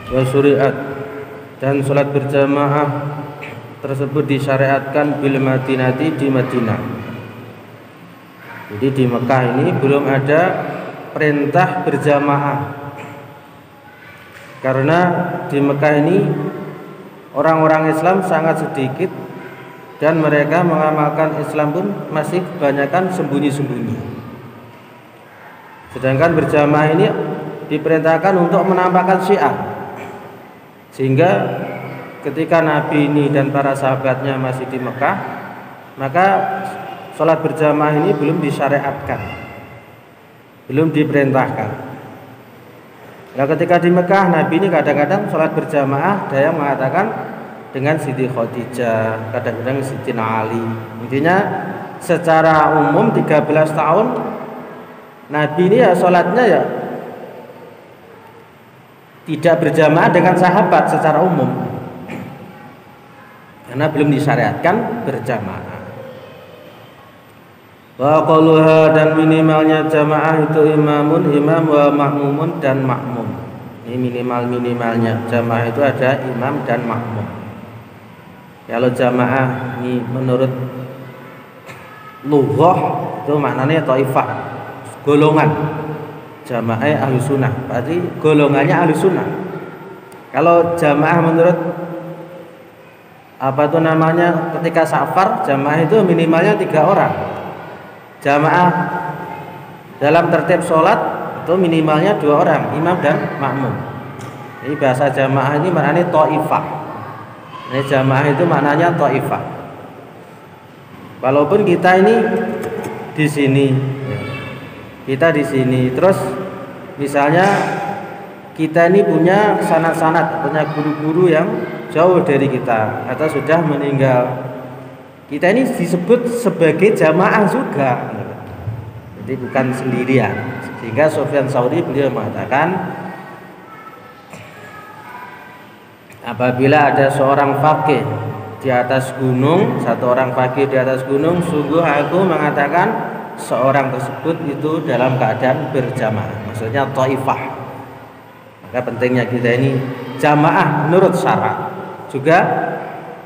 wa syuri'at, dan sholat berjamaah tersebut disyariatkan bil Madinati, di Madinah. Jadi di Mekah ini belum ada perintah berjamaah, karena di Mekah ini orang-orang Islam sangat sedikit dan mereka mengamalkan Islam pun masih kebanyakan sembunyi-sembunyi. Sedangkan berjamaah ini diperintahkan untuk menampakkan syiar, sehingga ketika Nabi ini dan para sahabatnya masih di Mekah, maka sholat berjamaah ini belum disyariatkan, belum diperintahkan. Nah, ketika di Mekah, Nabi ini kadang-kadang sholat berjamaah, ada yang mengatakan dengan Siti Khadijah, kadang-kadang Siti Ali. Intinya secara umum 13 tahun Nabi ini ya sholatnya ya tidak berjamaah dengan sahabat secara umum, karena belum disyariatkan berjamaah. Wa qaluha, dan minimalnya jamaah itu imamun, imam, wa makmumun, dan makmum. Ini minimalnya jamaah itu ada imam dan makmum. Kalau jamaah ini menurut lughah itu maknanya taifah, golongan. Jamaah ahli sunnah, berarti golongannya ahli sunnah. Kalau jamaah menurut apa itu namanya, ketika safar, jamaah itu minimalnya 3 orang. Jamaah dalam tertib sholat itu minimalnya 2 orang, imam dan makmum. Ini bahasa jamaah ini maknanya taifah. Ini jamaah itu maknanya taifah. Walaupun kita ini di sini, kita di sini, terus misalnya kita ini punya sanad-sanad, punya guru-guru yang jauh dari kita atau sudah meninggal, kita ini disebut sebagai jamaah juga, jadi bukan sendirian. Sehingga Sufyan Tsauri beliau mengatakan, apabila ada seorang faqih di atas gunung, satu orang faqih di atas gunung, sungguh aku mengatakan seorang tersebut itu dalam keadaan berjamaah, maksudnya taifah. Maka pentingnya kita ini jamaah menurut syarat, juga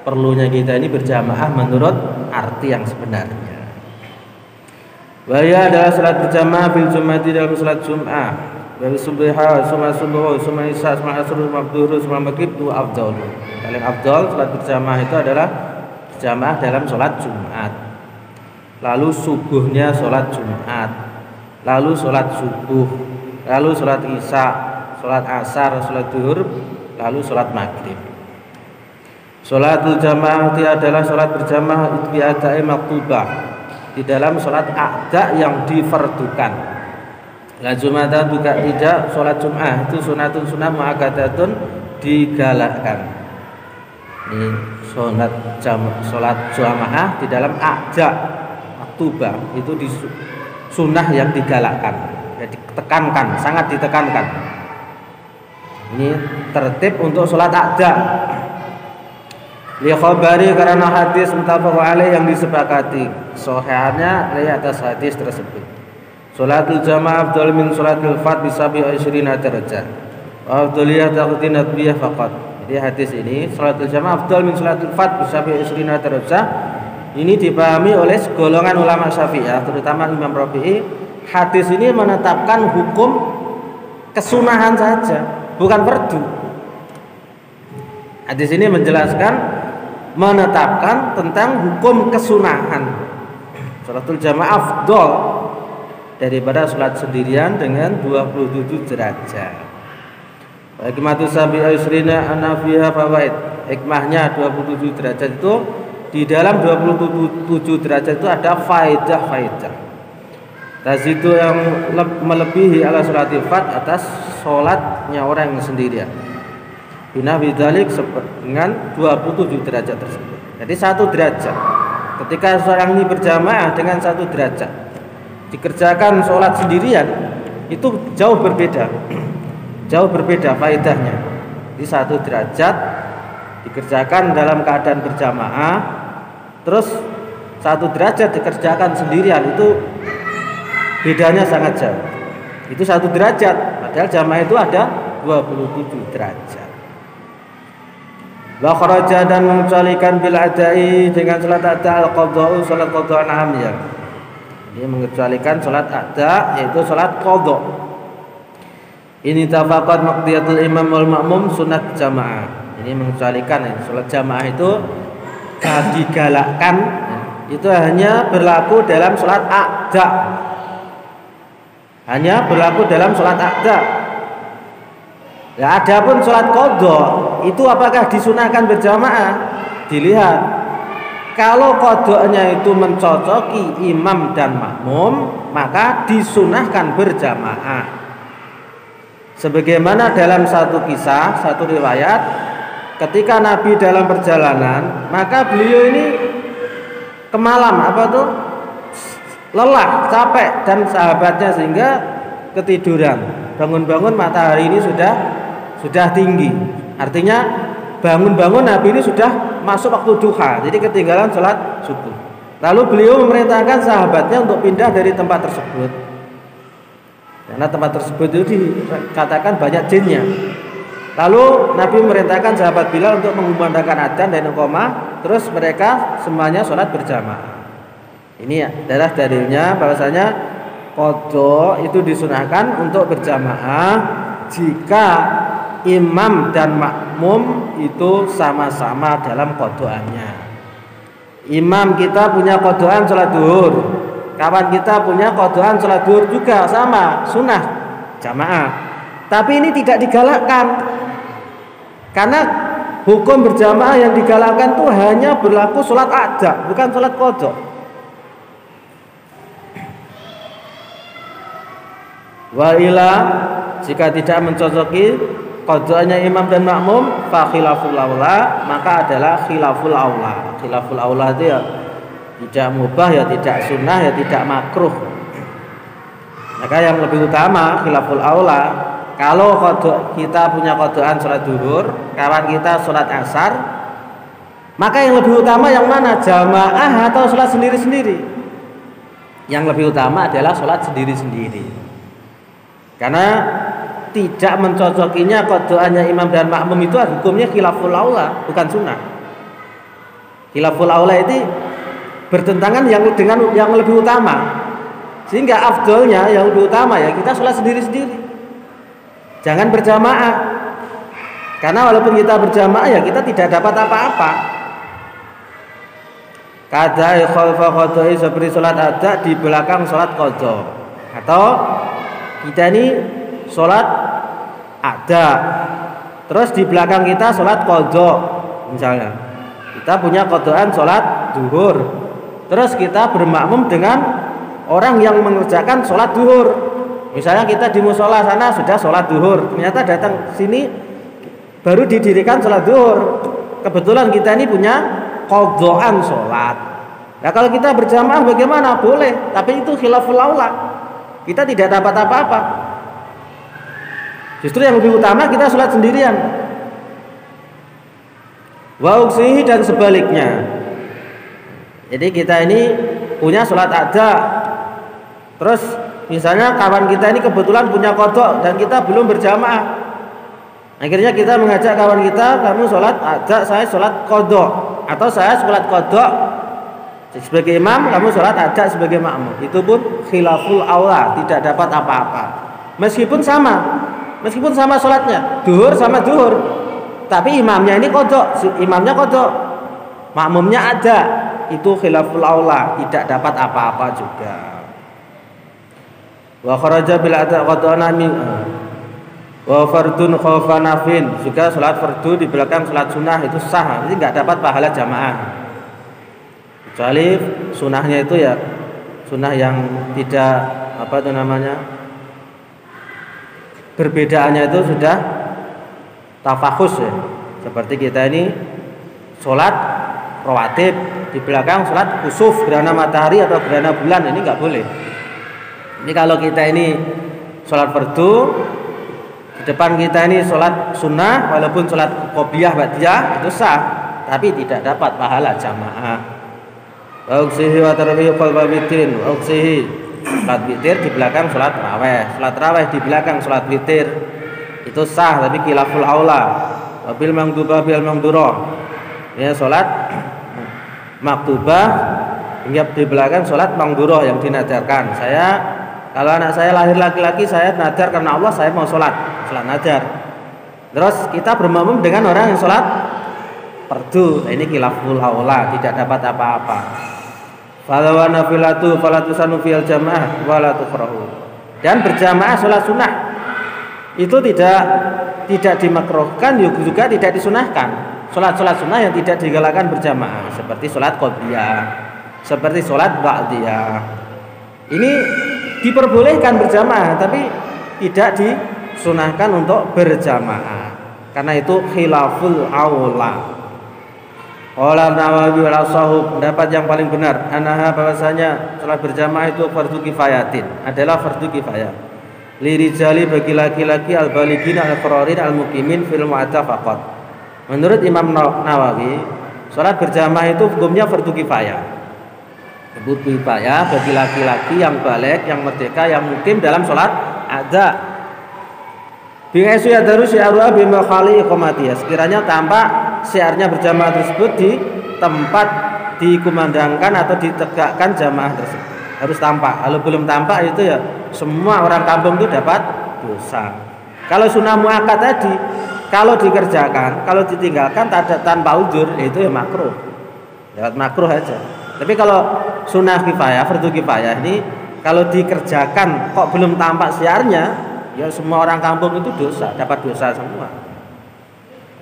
perlunya kita ini berjamaah menurut arti yang sebenarnya. Wahya adalah salat berjamaah bil jum'ati, dalam salat Jum'ah, dari subha, suma subuh, suma isya, suma asr, suma dhuhr, suma maghrib, itu afdal. Paling afdal salat berjamaah itu adalah berjamaah dalam salat Jumat. Lalu subuhnya salat Jumat, lalu salat subuh, lalu salat isya, salat asar, salat dhuhr, lalu salat maghrib. Sholatul jamaah adalah sholat berjamaah bi ada'i maktubah, di dalam sholat a'da yang difardukan. La Jum'atan juga tidak, sholat Jum'ah itu sunatun sunnah mu'akkadatun, digalakkan. Ini sholat jamaah di dalam a'da maktubah itu di sunnah yang digalakkan, ya, ditekankan, sangat ditekankan. Ini tertib untuk sholat a'da. Li khabari, karena hadis muttafaq alaih yang disepakati sahihnya dari atas hadis tersebut. Sholatul jamaah afdal min sholatil fard bi 27 derajat. Wa afdaliyah taqdinat biyah faqat. Jadi hadis ini sholatul jamaah afdal min sholatil fard bi 27 derajat. Ini dipahami oleh segolongan ulama Syafi'iyah, terutama Imam Rafi'i. Hadis ini menetapkan hukum kesunahan saja, bukan fardu. Hadis ini menetapkan tentang hukum kesunahan. Sholatul jamaah afdal daripada sholat sendirian dengan 27 derajat. Hikmatu sabi'a yusrina anafiha fawaid. Hikmahnya 27 derajat itu, di dalam 27 derajat itu ada faidah-faidah. Tazidu yang melebihi ala sholatil fard, atas sholatnya orang yang sendirian. Bina bidalik dengan 27 derajat tersebut. Jadi 1 derajat. Ketika seorang ini berjamaah dengan 1 derajat, dikerjakan sholat sendirian, itu jauh berbeda. Jauh berbeda faedahnya. Di 1 derajat dikerjakan dalam keadaan berjamaah, terus 1 derajat dikerjakan sendirian, itu bedanya sangat jauh. Itu 1 derajat, padahal jamaah itu ada 27 derajat. Wa kharaja dan mengecualikan bil adai dengan salat ada al-qadha, salat qadha amnya. Dia mengecualikan salat ada yaitu salat qadha. Ini tafaqat maqdiyatul imam wal ma'mum sunat jamaah. Ini mengecualikan salat jamaah itu digalakkan itu hanya berlaku dalam salat ada. Hanya berlaku dalam salat ada. Ya, adapun salat qadha itu apakah disunahkan berjamaah? Dilihat. Kalau qadhanya itu mencocoki imam dan makmum, maka disunahkan berjamaah. Sebagaimana dalam satu kisah, satu riwayat, ketika Nabi dalam perjalanan, maka beliau ini kemalam lelah, capek dan sahabatnya sehingga ketiduran. Bangun-bangun matahari ini sudah tinggi. Artinya bangun-bangun Nabi ini sudah masuk waktu duha. Jadi ketinggalan sholat subuh. Lalu beliau memerintahkan sahabatnya untuk pindah dari tempat tersebut. Karena tempat tersebut itu dikatakan banyak jinnya. Lalu Nabi memerintahkan sahabat Bilal untuk mengumandangkan adzan dan iqamah, terus mereka semuanya sholat berjamaah. Ini adalah dalilnya bahwasanya qadha itu disunahkan untuk berjamaah jika imam dan makmum itu sama-sama dalam qadhaannya. Imam kita punya qadhaan salat zuhur, kawan kita punya qadhaan salat zuhur juga sama, sunnah jamaah. Tapi ini tidak digalakkan. Karena hukum berjamaah yang digalakkan itu hanya berlaku salat ada, bukan salat qadha. Wa ila jika tidak mencocoki qadhanya imam dan makmum fa khilaful aula, maka adalah khilaful aula. Khilaful aula itu ya tidak mubah, ya tidak sunnah, ya tidak makruh. Maka yang lebih utama khilaful aula. Kalau kita punya qadhaan salat zuhur, kawan kita salat asar, maka yang lebih utama yang mana? Jamaah atau salat sendiri-sendiri? Yang lebih utama adalah salat sendiri-sendiri. Karena tidak mencocokinya qadhaannya imam dan makmum itu hukumnya khilaful aula, bukan sunnah. Khilaful aula itu bertentangan dengan yang lebih utama. Sehingga afdolnya yang lebih utama ya kita sholat sendiri-sendiri. Jangan berjamaah. Karena walaupun kita berjamaah ya kita tidak dapat apa-apa. Qadha khalfa qadha seperti sholat ada di belakang sholat qadha. Atau kita ini sholat ada, terus di belakang kita sholat qadha. Misalnya kita punya qadhaan sholat zuhur, terus kita bermakmum dengan orang yang mengerjakan sholat zuhur. Misalnya kita di musola sana sudah sholat zuhur, ternyata datang sini baru didirikan sholat zuhur. Kebetulan kita ini punya qadhaan sholat. Nah kalau kita berjamaah bagaimana? Boleh, tapi itu khilaful aula. Kita tidak dapat apa-apa. Justru yang lebih utama kita sholat sendirian. Wa uksihi dan sebaliknya. Jadi kita ini punya sholat ada, terus misalnya kawan kita ini kebetulan punya qadha dan kita belum berjamaah. Akhirnya kita mengajak kawan kita, kamu sholat ada, saya sholat qadha, atau saya sholat qadha sebagai imam, kamu sholat ada sebagai makmum. Itu pun khilaful aula, tidak dapat apa-apa. Meskipun sama sholatnya, duhur sama duhur, tapi imamnya ini qadha, imamnya qadha, makmumnya ada. Itu khilaful aula, tidak dapat apa-apa juga. Wa kharaja bil qad'ana min wa fardun khawfa nafin, juga salat fardu di belakang salat sunnah itu sah, jadi enggak dapat pahala jamaah. Kecuali sunnahnya itu ya sunnah yang tidak perbedaannya itu sudah tafakhus ya. Seperti kita ini salat rawatib di belakang salat kusuf gerhana matahari atau gerhana bulan, ini enggak boleh. Ini kalau kita ini sholat fardu, di depan kita ini sholat sunnah, walaupun sholat qobliyah ba'diyah itu sah, tapi tidak dapat pahala jamaah. Auksihi wa tarawih qalba witrin, auksihi sholat witir di belakang sholat raweh di belakang sholat witir itu sah, tapi khilaful aula. Wabil mangdubah bil mangdurah, Ya, sholat maktubah hingga di belakang sholat mangduroh yang dinadarkan. Kalau anak saya lahir laki-laki, saya nadar karena Allah, saya mau sholat nadar. Terus kita bermakmum dengan orang yang sholat fardu. Nah, ini khilaful aula, tidak dapat apa-apa. Falawa nafilatu falatusanu fil jamaah wala tukrahu. Dan berjamaah sholat sunnah itu tidak dimakruhkan, juga tidak disunahkan. Sholat sunnah yang tidak digalakkan berjamaah, seperti sholat qobliyah, seperti sholat ba'diyah. Ini diperbolehkan berjamaah, tapi tidak disunahkan untuk berjamaah. Karena itu khilaful aula. Qala Nawawi wal sahih, pendapat yang paling benar anaha bahwasanya sholat berjamaah itu fardu kifayatin, adalah fardu kifayah. Lirijali bagi laki-laki al-balighin al-qararin al-muqimin fil mu'atta faqat. Menurut Imam Nawawi, sholat berjamaah itu hukumnya fardu kifayah. Fardu kifayah bagi laki-laki yang baligh, yang merdeka, yang mukim dalam sholat ada. Bi'aisu yadaru syi'aruha bima khali iqamatiyah. Sekiranya tampak syiarnya berjamaah tersebut di tempat dikumandangkan atau ditegakkan jamaah tersebut. Harus tampak. Kalau belum tampak itu ya semua orang kampung itu dapat dosa. Kalau sunnah muakkad tadi, kalau dikerjakan, kalau ditinggalkan tanpa uzur, itu ya makruh. Lewat makruh aja. Tapi kalau sunnah kifayah, fardu kifayah ini kalau dikerjakan kok belum tampak syiarnya, ya semua orang kampung itu dosa, dapat dosa semua.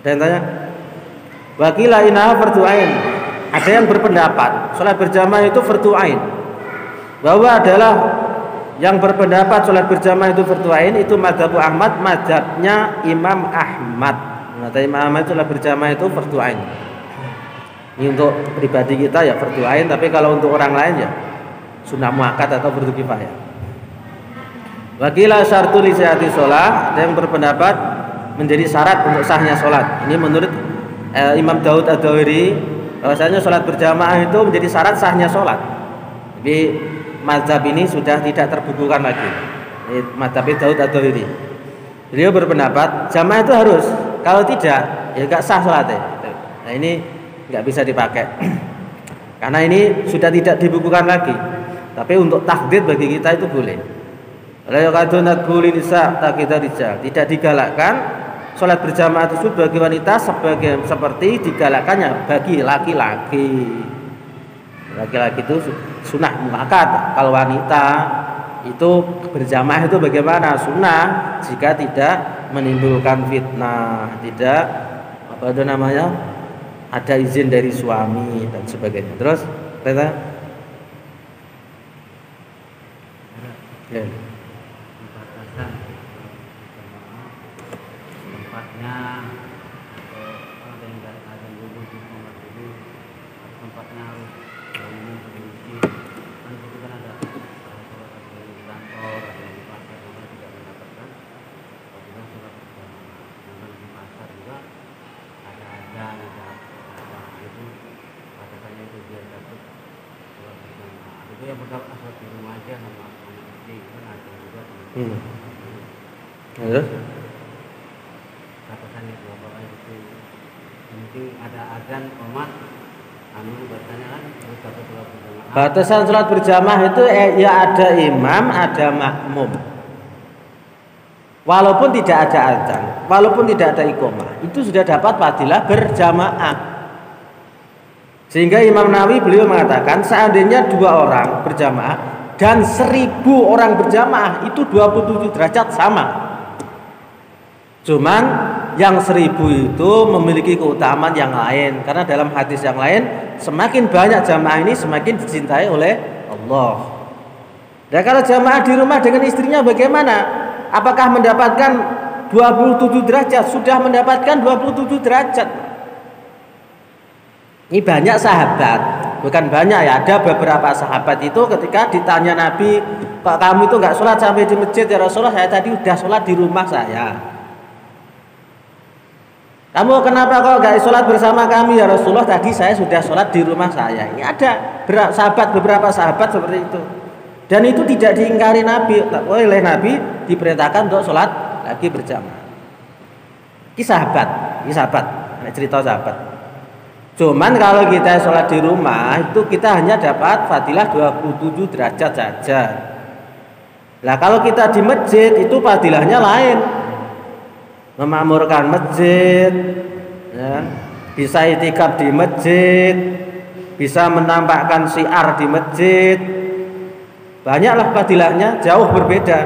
Dan tanya, wakila inna fardu ain. Ada yang berpendapat sholat berjamaah itu fardu ain. Bahwa adalah yang berpendapat sholat berjamaah itu fardu ain itu mazhab Ahmad, mazhabnya Imam Ahmad. Kata Imam Ahmad sholat berjamaah itu fardu ain. Ini untuk pribadi kita ya fardu ain, tapi kalau untuk orang lain ya sunnah muakkad atau fardu kifayah. Wakila syartu li sihhati shalah, ada yang berpendapat menjadi syarat untuk sahnya sholat. Ini menurut Imam Daud Ad-Dawiri, bahwasanya sholat berjamaah itu menjadi syarat sahnya sholat. Jadi mazhab ini sudah tidak terbukukan lagi. Ini mazhab Daud Ad-Dawiri. Beliau berpendapat jamaah itu harus, kalau tidak ya enggak sah sholatnya. Nah, ini enggak bisa dipakai. Karena ini sudah tidak dibukukan lagi. Tapi untuk takdir bagi kita itu boleh. La yakadunat bulin nisa tak kita rijal. Tidak digalakkan sholat berjamaah tersebut bagi wanita seperti digalakkannya bagi laki-laki. Laki-laki itu sunnah muakkad. Kalau wanita itu berjamaah itu bagaimana? Sunnah jika tidak menimbulkan fitnah, tidak apa itu namanya, ada izin dari suami dan sebagainya. Terus kata ya. Tempatnya ada yang ada dulu di kamar dulu, tempatnya harus umum berisi, kan itu kan ada sholat di kantor, ada di pasar, juga tidak mendapatkan apabila sholat berjamaah. Di pasar juga ada azan, ada apa itu batasannya itu biar dapat sholat berjamaah. Itu yang berdapat sholat di rumah aja sama anak istri kan ada juga. Terus Batasannya itu apa itu? Penting ada azan, qomat, batasannya kan harus dapat sholat berjamaah. Batasan sholat berjamaah itu ya ada imam, ada makmum. Walaupun tidak ada azan, walaupun tidak ada iqamah, itu sudah dapat fadilah berjamaah. Sehingga Imam Nawawi beliau mengatakan seandainya 2 orang berjamaah dan 1000 orang berjamaah itu 27 derajat sama. Cuman yang 1000 itu memiliki keutamaan yang lain, karena dalam hadis yang lain semakin banyak jamaah ini semakin dicintai oleh Allah. Dan kalau jamaah di rumah dengan istrinya bagaimana? Apakah mendapatkan 27 derajat? Sudah mendapatkan 27 derajat. Ini banyak sahabat, bukan banyak ya, ada beberapa sahabat itu ketika ditanya Nabi, kok kamu itu nggak sholat sampai di masjid ya Rasulullah? Saya tadi udah sholat di rumah saya. Kamu kenapa kok nggak sholat bersama kami ya Rasulullah? Tadi saya sudah sholat di rumah saya. Ini ada beberapa sahabat seperti itu. Dan itu tidak diingkari Nabi. Oleh Nabi diperintahkan untuk sholat lagi berjamaah. Ini sahabat, cerita sahabat. Cuman kalau kita sholat di rumah itu kita hanya dapat fadilah 27 derajat saja. Nah kalau kita di masjid itu fadilahnya lain. Memakmurkan masjid, ya, bisa itikaf di masjid, bisa menampakkan syiar di masjid. Banyaklah fadilahnya, jauh berbeda.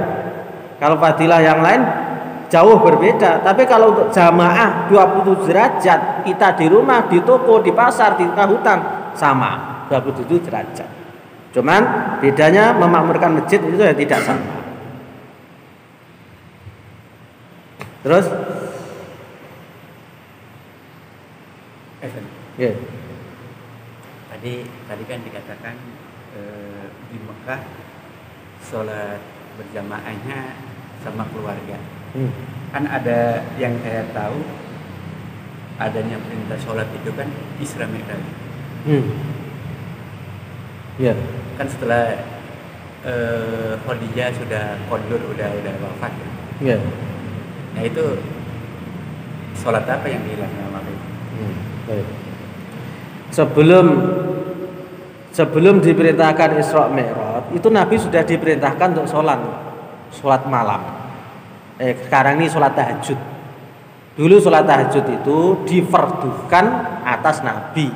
Kalau fadilah yang lain jauh berbeda. Tapi kalau untuk jamaah 27 derajat, kita di rumah, di toko, di pasar, di tengah hutan sama 27 derajat. Cuman bedanya memakmurkan masjid itu ya tidak sama. Terus yeah. Tadi kan dikatakan di Mekah sholat berjamaahnya sama keluarga. Kan ada yang saya tahu adanya perintah sholat itu kan Isra Mi'raj. Yeah. Kan setelah Khadijah sudah kondur, udah wafat. Yeah. Nah itu sholat apa yang dihilang waktu itu? Baik. Sebelum diperintahkan Isra Mi'raj itu Nabi sudah diperintahkan untuk sholat malam. Sekarang ini sholat tahajud. Dulu sholat tahajud itu difardukan atas Nabi.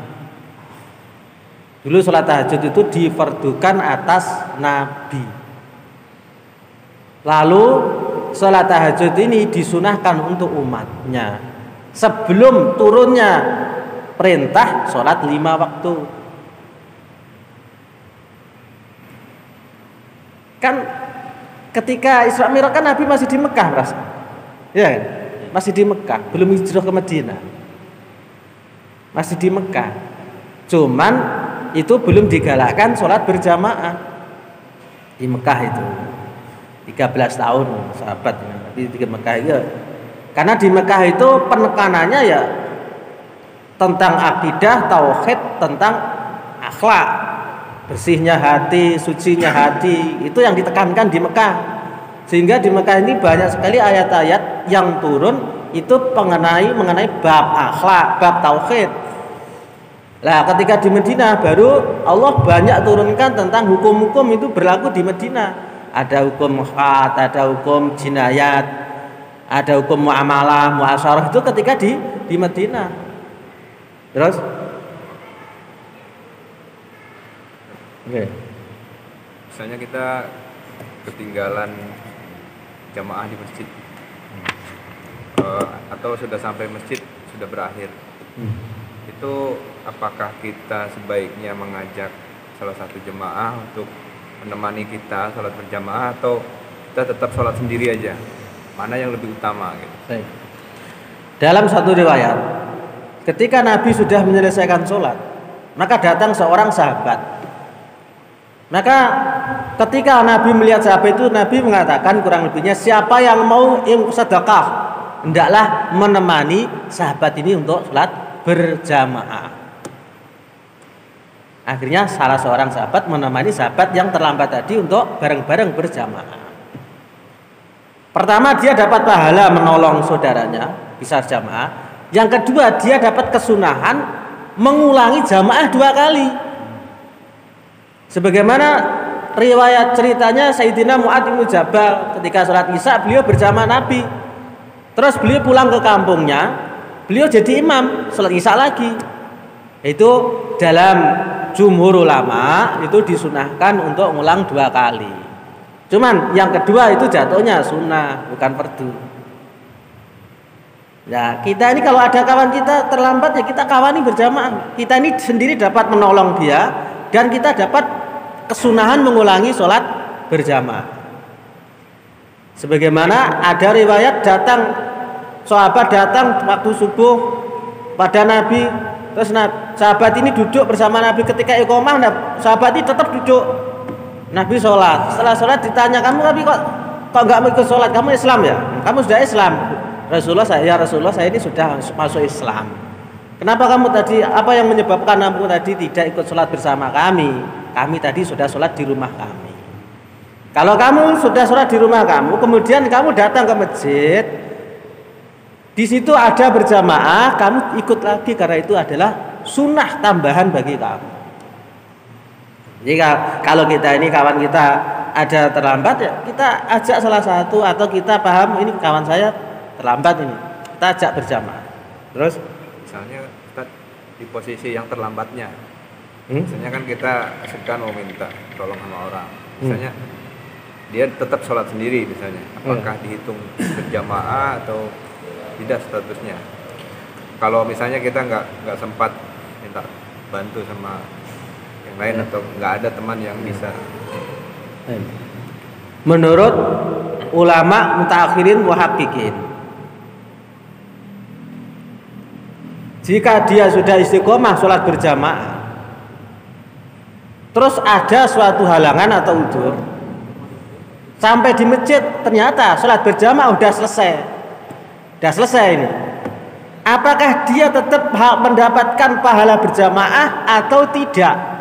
Dulu sholat tahajud itu difardukan atas Nabi. Lalu sholat tahajud ini disunahkan untuk umatnya sebelum turunnya perintah sholat 5 waktu. Kan ketika Isra Mi'raj kan Nabi masih di Mekah, merasa, ya kan? Masih di Mekah, belum hijrah ke Madinah, masih di Mekah. Cuman itu belum digalakkan sholat berjamaah di Mekah itu. 13 tahun sahabat Nabi di Mekah itu. Karena di Mekah itu penekanannya ya tentang akidah, tauhid, tentang akhlak, bersihnya hati, sucinya hati, itu yang ditekankan di Mekah. Sehingga di Mekah ini banyak sekali ayat-ayat yang turun itu mengenai bab akhlak, bab tauhid. Nah, ketika di Madinah baru Allah banyak turunkan tentang hukum-hukum itu berlaku di Madinah. Ada hukum had, ada hukum jinayat, ada hukum muamalah, muasyarah itu ketika di Madinah. Terus misalnya kita ketinggalan jamaah di masjid, atau sudah sampai masjid sudah berakhir, itu apakah kita sebaiknya mengajak salah satu jemaah untuk menemani kita sholat berjamaah, atau kita tetap sholat sendiri aja? Mana yang lebih utama gitu? Baik. Dalam satu riwayat, ketika Nabi sudah menyelesaikan sholat, maka datang seorang sahabat. Maka ketika Nabi melihat sahabat itu, Nabi mengatakan kurang lebihnya, siapa yang mau sedekah, hendaklah menemani sahabat ini untuk sholat berjamaah. Akhirnya salah seorang sahabat menemani sahabat yang terlambat tadi untuk bareng-bareng berjamaah. Pertama, dia dapat pahala menolong saudaranya, bisa jamaah. Yang kedua, dia dapat kesunahan mengulangi jamaah 2 kali. Sebagaimana riwayat ceritanya Sayyidina Mu'adz bin Jabal ketika sholat Isya beliau berjamaah Nabi. Terus beliau pulang ke kampungnya, beliau jadi imam sholat Isya lagi. Itu dalam jumhur ulama itu disunahkan untuk ngulang 2 kali. Cuman yang kedua itu jatuhnya sunnah, bukan fardu. Ya, kita ini kalau ada kawan kita terlambat ya kita kawani berjamaah. Kita ini sendiri dapat menolong dia dan kita dapat kesunahan mengulangi sholat berjamaah. Sebagaimana ada riwayat sahabat datang waktu subuh pada Nabi. Terus sahabat ini duduk bersama Nabi ketika iqomah, sahabat ini tetap duduk. Nabi sholat. Setelah sholat ditanya, kamu tapi kok nggak mau ikut sholat? Kamu Islam ya? Kamu sudah Islam? Rasulullah saya ini sudah masuk Islam. Kenapa kamu tadi? Apa yang menyebabkan kamu tadi tidak ikut sholat bersama kami? Kami tadi sudah sholat di rumah kami. Kalau kamu sudah sholat di rumah kamu, kemudian kamu datang ke masjid. Di situ ada berjamaah, kamu ikut lagi karena itu adalah sunnah tambahan bagi kamu. Jadi kalau kita ini kawan kita ada terlambat ya kita ajak salah satu, atau kita paham ini kawan saya terlambat ini, kita ajak berjamaah. Terus misalnya Ustaz di posisi yang terlambatnya, misalnya kan kita sedang mau minta tolong sama orang, misalnya dia tetap sholat sendiri misalnya, apakah dihitung berjamaah atau tidak statusnya? Kalau misalnya kita nggak sempat minta bantu sama yang lain atau nggak ada teman yang bisa. Menurut ulama mutaakhirin muhaqqiqin, jika dia sudah istiqomah sholat berjamaah, terus ada suatu halangan atau udzur, sampai di masjid ternyata sholat berjamaah udah selesai ini, apakah dia tetap mendapatkan pahala berjamaah atau tidak?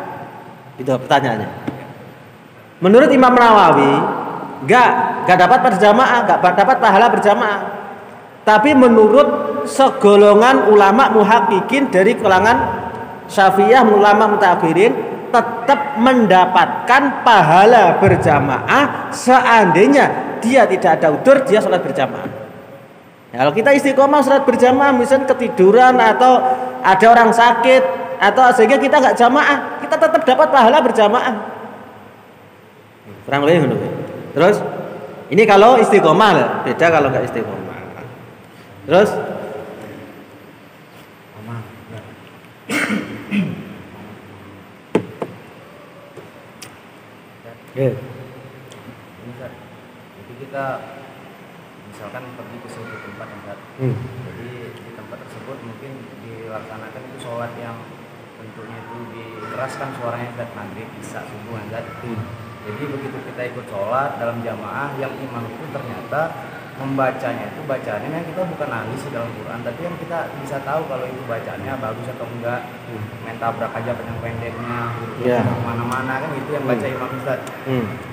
Itu pertanyaannya. Menurut Imam Nawawi, enggak dapat berjamaah, enggak dapat pahala berjamaah. Tapi menurut segolongan ulama muhaqqiqin dari kalangan Syafi'iyah, ulama mutaakhirin, tetap mendapatkan pahala berjamaah seandainya dia tidak ada udzur, dia sholat berjamaah. Ya, kalau kita istiqomah sholat berjamaah, misalnya ketiduran atau ada orang sakit atau sehingga kita nggak jamaah, kita tetap dapat pahala berjamaah. Kurang lebih menurut. Terus ini kalau istiqomah lah, beda kalau nggak istiqomah. Terus jadi kita misalkan pergi ke suatu tempat yang jadi di tempat tersebut mungkin dilaksanakan itu sholat yang bentuknya itu dikeraskan suaranya Ustaz, maghrib, isya, subuh, Ustaz. Jadi begitu kita ikut sholat dalam jamaah, yang imam itu ternyata membacanya itu bacaannya kita bukan ahli sih dalam Quran, tapi yang kita bisa tahu kalau itu bacaannya bagus atau enggak, main tabrak aja panjang pendeknya, kemana-mana kan itu yang baca imam Ustaz.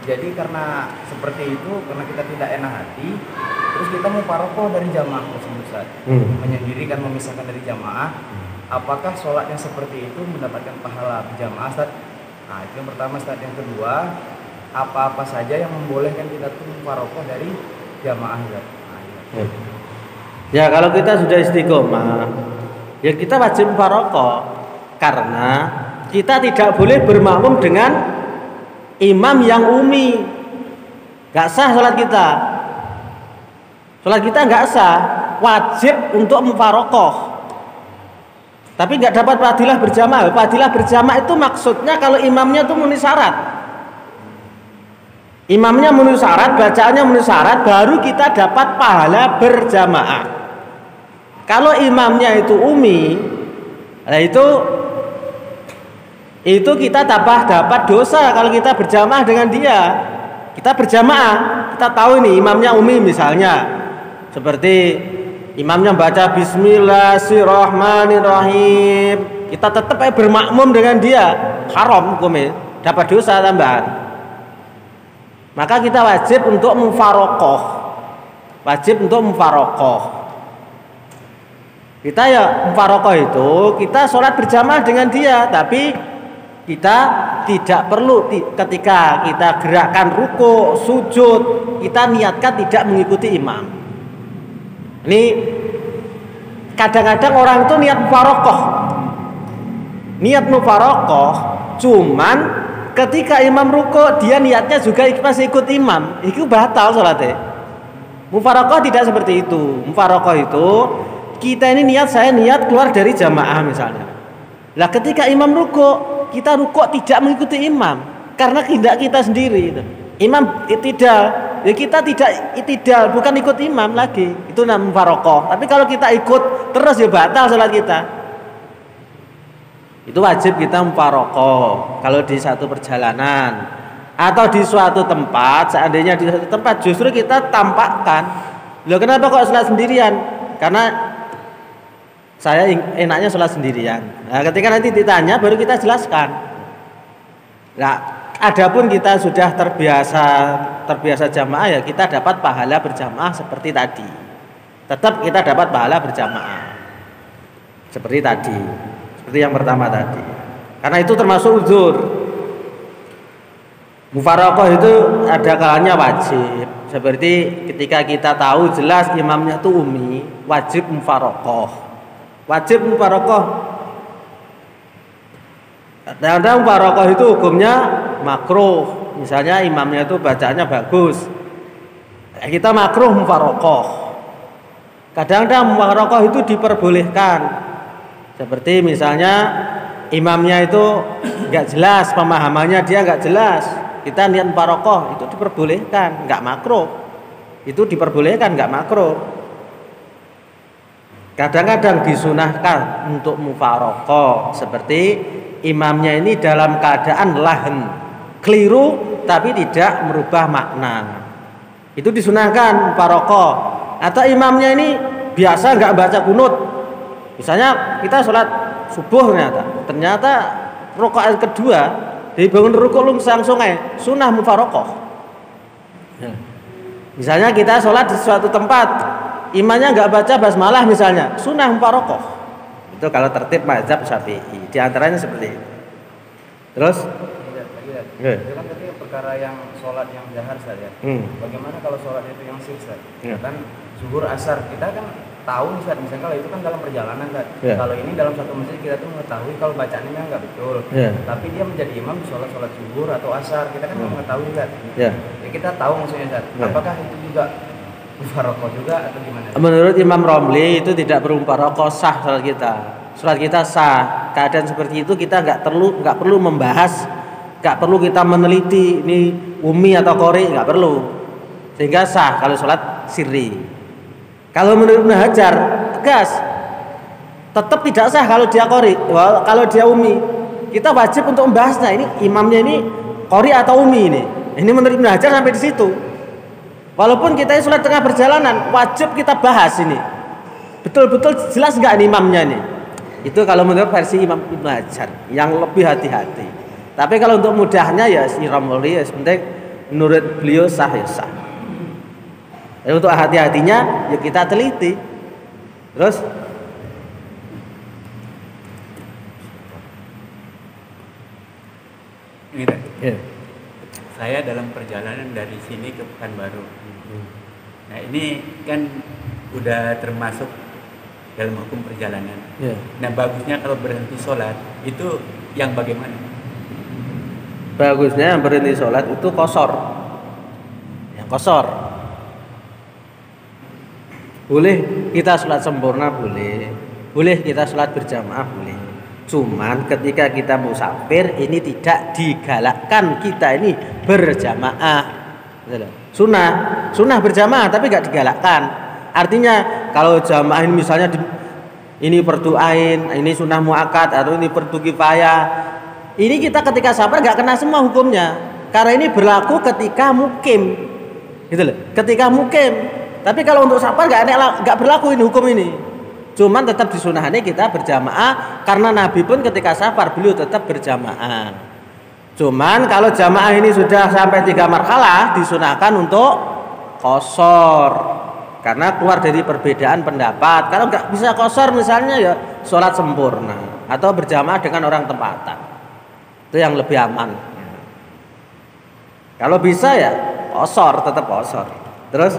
Jadi karena seperti itu, karena kita tidak enak hati, terus kita mau parokoh dari jamaah tersebut Ustaz, menyendirikan, memisahkan dari jamaah, apakah sholatnya seperti itu mendapatkan pahala jamaah Ustaz? Nah itu yang pertama Ustaz. Yang kedua, apa-apa saja yang membolehkan kita tuh parokoh dari jamaah Ustaz? Ya kalau kita sudah istiqomah, ya kita wajib parokoh, karena kita tidak boleh bermakmum dengan imam yang umi, nggak sah sholat kita. Sholat kita nggak sah, wajib untuk mufarokoh. Tapi nggak dapat fadilah berjamaah. Fadilah berjamaah itu maksudnya kalau imamnya itu memenuhi syarat. Imamnya memenuhi syarat, bacaannya memenuhi syarat, baru kita dapat pahala berjamaah. Kalau imamnya itu umi, nah itu kita dapat dosa kalau kita berjamaah dengan dia. Kita berjamaah, kita tahu ini imamnya umi misalnya, seperti imamnya baca Bismillahirrahmanirrahim, kita tetap bermakmum dengan dia, haram hukumnya, dapat dosa tambahan. Maka kita wajib untuk mufarokoh, kita ya mufarokoh itu kita sholat berjamaah dengan dia, tapi kita tidak perlu ketika kita gerakan ruku, sujud, kita niatkan tidak mengikuti imam. Ini kadang-kadang orang itu niat mufarokoh, cuman ketika imam ruku dia niatnya juga masih ikut imam, itu batal sholatnya. Mufarokoh tidak seperti itu. Mufarokoh itu kita ini saya niat keluar dari jamaah misalnya. Lah ketika imam ruku, kita ruku tidak mengikuti imam karena kehendak kita sendiri. Imam itidal, ya kita tidak itidal, bukan ikut imam lagi. Itu namanya mufarokoh. Tapi kalau kita ikut terus ya batal sholat kita. Itu wajib kita mufarokoh kalau di satu perjalanan atau di suatu tempat. Seandainya di suatu tempat justru kita tampakkan, loh kenapa kok sholat sendirian? Karena saya enaknya sholat sendirian. Nah ketika nanti ditanya baru kita jelaskan. Nah adapun kita sudah terbiasa jamaah, ya kita dapat pahala berjamaah seperti tadi. Tetap kita dapat pahala berjamaah seperti tadi. Seperti yang pertama tadi. Karena itu termasuk uzur. Mufaraqah itu ada kalanya wajib. Seperti ketika kita tahu jelas imamnya itu umi, wajib mufaraqah. Wajib mufaraqah. Kadang-kadang mufaraqah itu hukumnya makruh. Misalnya imamnya itu bacaannya bagus. Kita makruh mufaraqah. Kadang-kadang mufaraqah itu diperbolehkan. Seperti misalnya imamnya itu enggak jelas pemahamannya, dia enggak jelas. Kita niat mufaraqah itu diperbolehkan, enggak makruh. Itu diperbolehkan, enggak makruh. Kadang-kadang disunahkan untuk mufaraqah, seperti imamnya ini dalam keadaan lahen, keliru tapi tidak merubah makna. Itu disunahkan mufaraqah. Atau imamnya ini biasa enggak baca kunut. Misalnya kita sholat subuh ternyata rakaat kedua dibangun rukuk langsung sunnah mufaraqah. Misalnya kita sholat di suatu tempat, imamnya nggak baca basmalah misalnya, sunnah mufaraqah. Itu kalau tertib mazhab Syafi'i, di antaranya seperti itu. Terus? Itu kan tadi perkara yang sholat yang jahar saja. Bagaimana kalau sholat itu yang sir? Kan zuhur asar kita kan tahu misalnya kalau itu kan dalam perjalanan kan. Kalau ini dalam satu masjid kita tuh mengetahui kalau bacaannya nggak betul. Tapi dia menjadi imam di sholat zuhur atau asar, kita kan mengetahui kan. Ya kita tahu maksudnya kan. Apakah itu juga mufaraqah juga atau gimana? Menurut Imam Romli itu tidak bermufaraqah, sah sholat kita. Sholat kita sah. Keadaan seperti itu kita nggak perlu membahas, nggak perlu kita meneliti ini umi atau qori, nggak perlu. Sehingga sah kalau sholat sirri. Kalau menurut Ibnu Hajar tegas, tetap tidak sah kalau dia qori, kalau dia umi. Kita wajib untuk membahasnya, ini imamnya ini qori atau umi ini. Ini menurut Ibnu Hajar sampai di situ. Walaupun kita sholat tengah perjalanan, wajib kita bahas ini. Betul-betul jelas nggak ini imamnya ini. Itu kalau menurut versi Imam Ibnu Hajar yang lebih hati-hati. Tapi kalau untuk mudahnya ya Imam Romli, ya penting menurut beliau sah ya sah. Untuk hati-hatinya ya kita teliti. Terus ini saya dalam perjalanan dari sini ke Pekanbaru. Nah ini kan udah termasuk dalam hukum perjalanan. Nah bagusnya kalau berhenti sholat itu yang bagaimana? Bagusnya yang berhenti sholat itu qashar. Yang qashar. Boleh kita sholat sempurna, boleh kita sholat berjamaah, boleh. Cuman ketika kita musafir ini tidak digalakkan kita ini berjamaah. Sunnah berjamaah tapi nggak digalakkan. Artinya kalau jamaah ini misalnya ini fardu ain, ini sunnah muakkad atau ini fardu kifayah, ini kita ketika safar nggak kena semua hukumnya. Karena ini berlaku ketika mukim, gitu loh. Ketika mukim. Tapi kalau untuk safar nggak berlaku ini hukum ini. Cuman tetap disunahkan kita berjamaah karena Nabi pun ketika safar beliau tetap berjamaah. Cuman kalau jamaah ini sudah sampai 3 marhalah disunahkan untuk qashar. Karena keluar dari perbedaan pendapat. Kalau nggak bisa qashar misalnya ya sholat sempurna atau berjamaah dengan orang tempatan. Itu yang lebih aman. Kalau bisa ya qashar, tetap qashar. Terus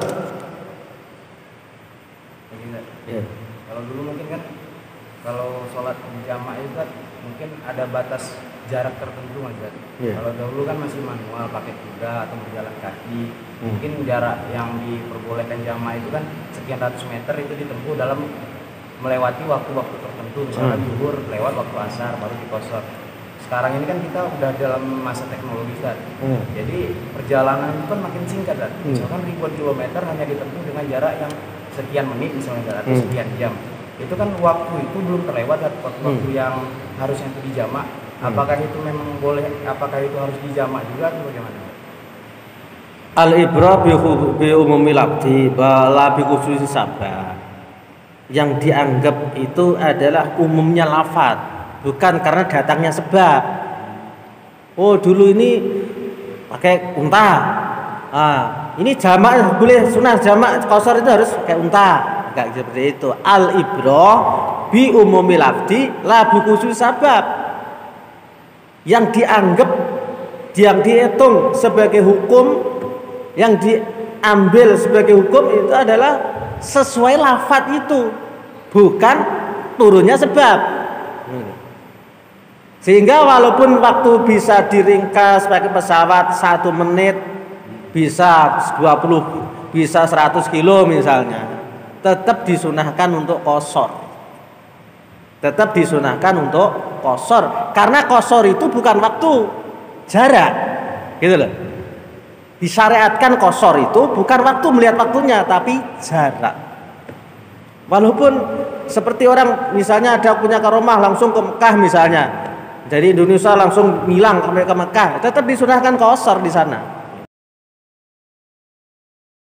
kalau dulu mungkin kan kalau sholat jamaah itu kan mungkin ada batas jarak tertentu Mas. Kalau dahulu kan masih manual pakai kuda atau berjalan kaki. Mungkin jarak yang diperbolehkan jamaah itu kan sekian ratus meter itu ditempuh dalam melewati waktu-waktu tertentu, misalnya zuhur lewat waktu asar baru diqashar. Sekarang ini kan kita udah dalam masa teknologi kan. Jadi perjalanan itu kan makin singkat kan. Misalkan ribuan kilometer hanya ditempuh dengan jarak yang sekian menit misalnya atau sekian jam. Itu kan waktu itu belum terlewat waktu yang harusnya itu dijamak. Apakah itu memang boleh? Apakah itu harus dijamak juga atau bagaimana? Al-ibrah bi umumil abdi la bi khususi sabab. Yang dianggap itu adalah umumnya lafaz, bukan karena datangnya sebab. Oh, dulu ini pakai unta. Ini jamak boleh, sunnah jamak qashar itu harus kayak unta, kayak seperti itu. Al ibrah bi umumil lafdi la bi khusus sabab. Yang dianggap, yang dihitung sebagai hukum, yang diambil sebagai hukum itu adalah sesuai lafadz itu, bukan turunnya sebab. Sehingga walaupun waktu bisa diringkas pakai pesawat 1 menit, bisa 20, bisa 100 kilo misalnya, tetap disunahkan untuk qashar. Tetap disunahkan untuk qashar, karena qashar itu bukan waktu, jarak, gitu loh. Disyariatkan qashar itu bukan waktu melihat waktunya, tapi jarak. Walaupun seperti orang misalnya ada punya ke rumah langsung ke Mekah misalnya, dari Indonesia langsung ngilang sampai ke Mekah, tetap disunahkan qashar di sana.